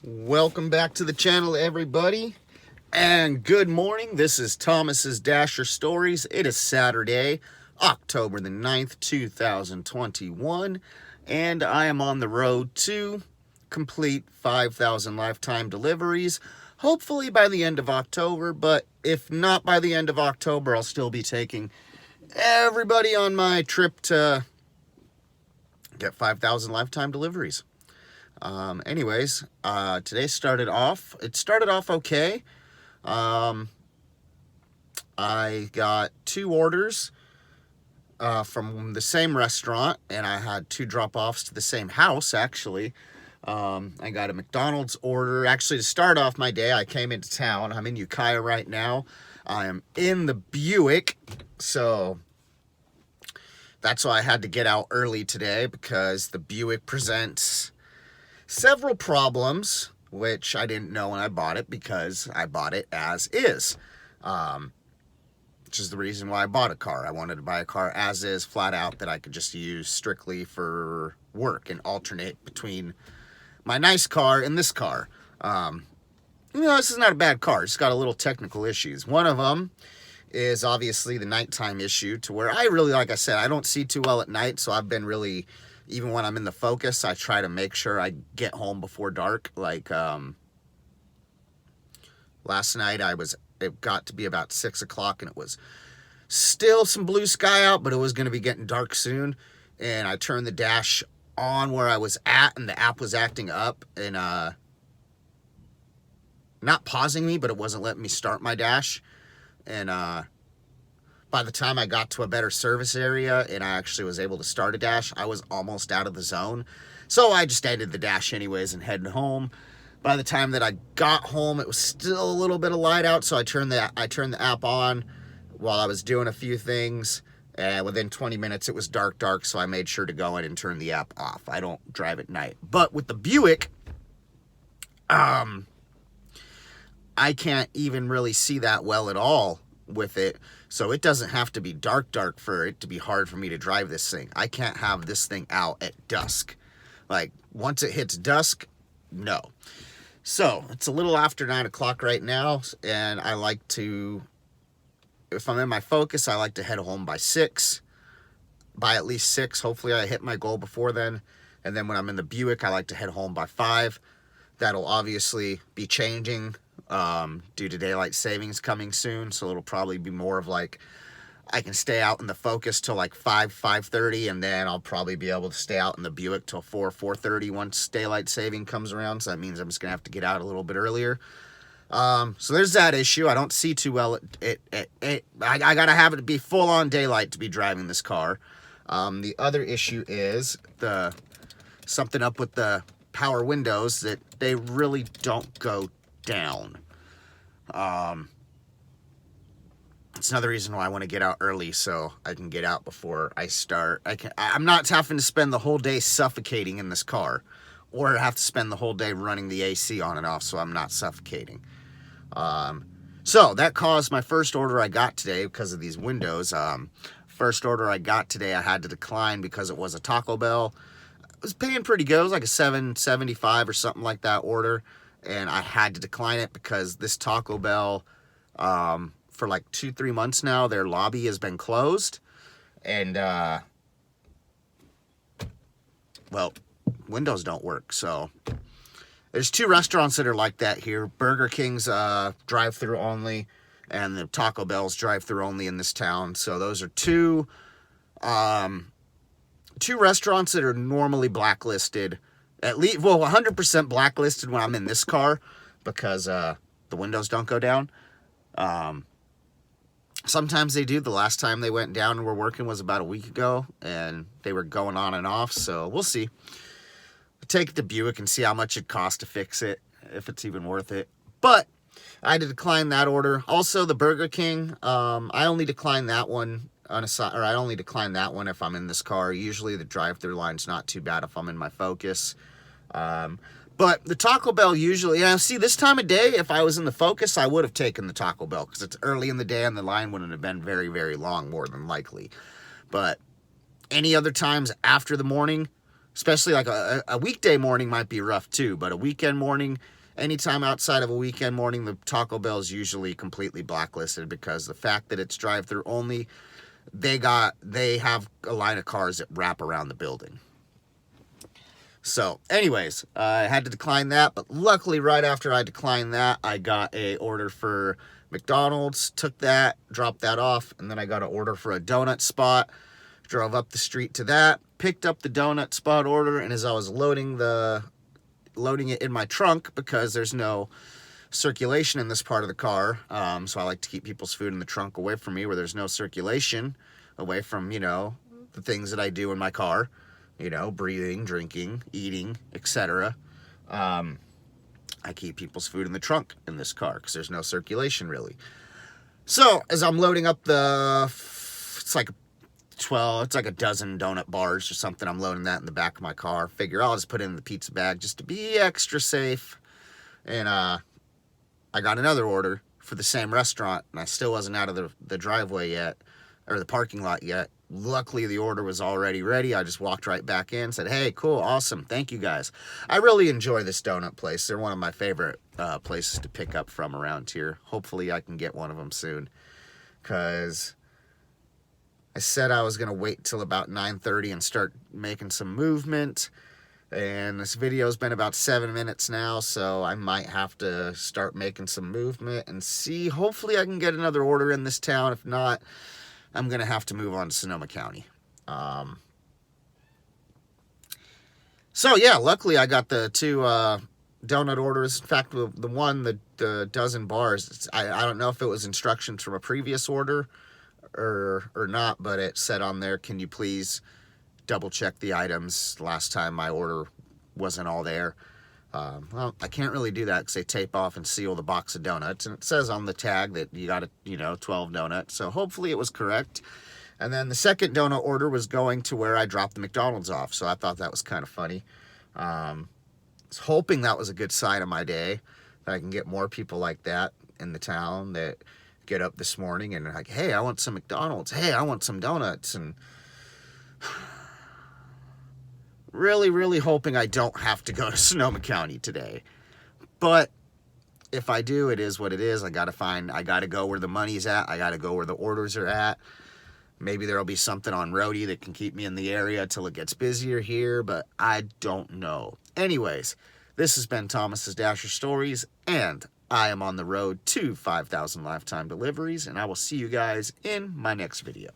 Welcome back to the channel, everybody, and good morning. This is Thomas's Dasher Stories. It is Saturday, October the 9th, 2021, and I am on the road to complete 5,000 lifetime deliveries, hopefully by the end of October, but if not by the end of October, I'll still be taking everybody on my trip to get 5,000 lifetime deliveries. Today started off okay. I got 2 orders from the same restaurant, and I had 2 drop-offs to the same house, actually. I got a McDonald's order. Actually, to start off my day, I came into town. I'm in Ukiah right now. I am in the Buick, so that's why I had to get out early today, because the Buick presents several problems, which I didn't know when I bought it, because I bought it as is, which is the reason why I bought a car. I wanted to buy a car as is, flat out, that I could just use strictly for work and alternate between my nice car and this car. This is not a bad car. It's got a little technical issues. One of them is obviously the nighttime issue, to where I really, like I said, I don't see too well at night, so I've been really, even when I'm in the Focus, I try to make sure I get home before dark. Like, last night it got to be about 6 o'clock, and it was still some blue sky out, but it was going to be getting dark soon. And I turned the dash on where I was at, and the app was acting up, and, not pausing me, but it wasn't letting me start my dash. And, by the time I got to a better service area and I actually was able to start a dash, I was almost out of the zone. So I just ended the dash anyways and headed home. By the time that I got home, it was still a little bit of light out, so I turned the app on while I was doing a few things, and within 20 minutes it was dark, so I made sure to go in and turn the app off. I don't drive at night. But with the Buick, I can't even really see that well at all with it. So it doesn't have to be dark for it to be hard for me to drive this thing. I can't have this thing out at dusk. Like, once it hits dusk, no. So it's a little after 9 o'clock right now, and I like to, if I'm in my Focus, I like to head home by 6, by at least 6. Hopefully I hit my goal before then. And then when I'm in the Buick, I like to head home by 5. That'll obviously be changing due to daylight savings coming soon, so it'll probably be more of like, I can stay out in the Focus till like 5:30, and then I'll probably be able to stay out in the Buick till 4:30 once daylight saving comes around. So that means I'm just gonna have to get out a little bit earlier. So there's that issue. I don't see too well. I gotta have it to be full on daylight to be driving this car. The other issue is something up with the power windows, that they really don't go down. It's another reason why I want to get out early, so I can get out before I start. I'm not having to spend the whole day suffocating in this car, or have to spend the whole day running the AC on and off, so I'm not suffocating. So that caused my first order I got today, because of these windows. First order I got today, I had to decline because it was a Taco Bell. I was paying pretty good. It was like a $7.75 or something like that order, and I had to decline it because this Taco Bell, for like 2-3 months now, their lobby has been closed, and well, windows don't work. So there's 2 restaurants that are like that here. Burger King's drive-through only, and the Taco Bell's drive-through only in this town. So those are two restaurants that are normally blacklisted, at least, well, 100% blacklisted when I'm in this car, because the windows don't go down. Sometimes they do. The last time they went down and were working was about a week ago, and they were going on and off, so we'll see. I'll take it to Buick and see how much it costs to fix it, if it's even worth it. But I had to decline that order. Also, the Burger King, I only decline that one I only decline that one if I'm in this car. Usually the drive-through line's not too bad if I'm in my Focus. But the Taco Bell usually, see, this time of day, if I was in the Focus, I would have taken the Taco Bell, because it's early in the day and the line wouldn't have been very, very long, more than likely. But any other times after the morning, Especially like a weekday morning might be rough too, but a weekend morning, anytime outside of a weekend morning, the Taco Bell is usually completely blacklisted because the fact that it's drive-through only, they have a line of cars that wrap around the building. So anyways, I had to decline that, but luckily right after I declined that, I got a order for McDonald's, took that, dropped that off, and then I got an order for a donut spot, drove up the street to that, picked up the donut spot order, and as I was loading it in my trunk, because there's no circulation in this part of the car, so I like to keep people's food in the trunk away from me where there's no circulation, away from, the things that I do in my car. Breathing, drinking, eating, etc. I keep people's food in the trunk in this car because there's no circulation really. So as I'm loading up it's like a dozen donut bars or something. I'm loading that in the back of my car. Figure I'll just put it in the pizza bag just to be extra safe. And I got another order for the same restaurant, and I still wasn't out of the driveway yet, or the parking lot yet. Luckily, the order was already ready. I just walked right back in, said, hey, cool, awesome, thank you guys. I really enjoy this donut place. They're one of my favorite places to pick up from around here. Hopefully, I can get one of them soon, because I said I was going to wait till about 9:30 and start making some movement, and this video's been about 7 minutes now, so I might have to start making some movement and see. Hopefully, I can get another order in this town. If not, I'm going to have to move on to Sonoma County. So, yeah, luckily I got the two donut orders. In fact, the dozen bars, I don't know if it was instructions from a previous order or not, but it said on there, can you please double check the items? Last time my order wasn't all there. Well, I can't really do that because they tape off and seal the box of donuts, and it says on the tag that you got 12 donuts, so hopefully it was correct. And then the second donut order was going to where I dropped the McDonald's off, so I thought that was kind of funny. I was hoping that was a good sign of my day, that I can get more people like that in the town that get up this morning and are like, hey, I want some McDonald's, hey, I want some donuts, and really, really hoping I don't have to go to Sonoma County today. But if I do, it is what it is. I got to go where the money's at. I got to go where the orders are at. Maybe there'll be something on roadie that can keep me in the area till it gets busier here, but I don't know. Anyways, this has been Thomas's Dasher Stories, and I am on the road to 5,000 lifetime deliveries, and I will see you guys in my next video.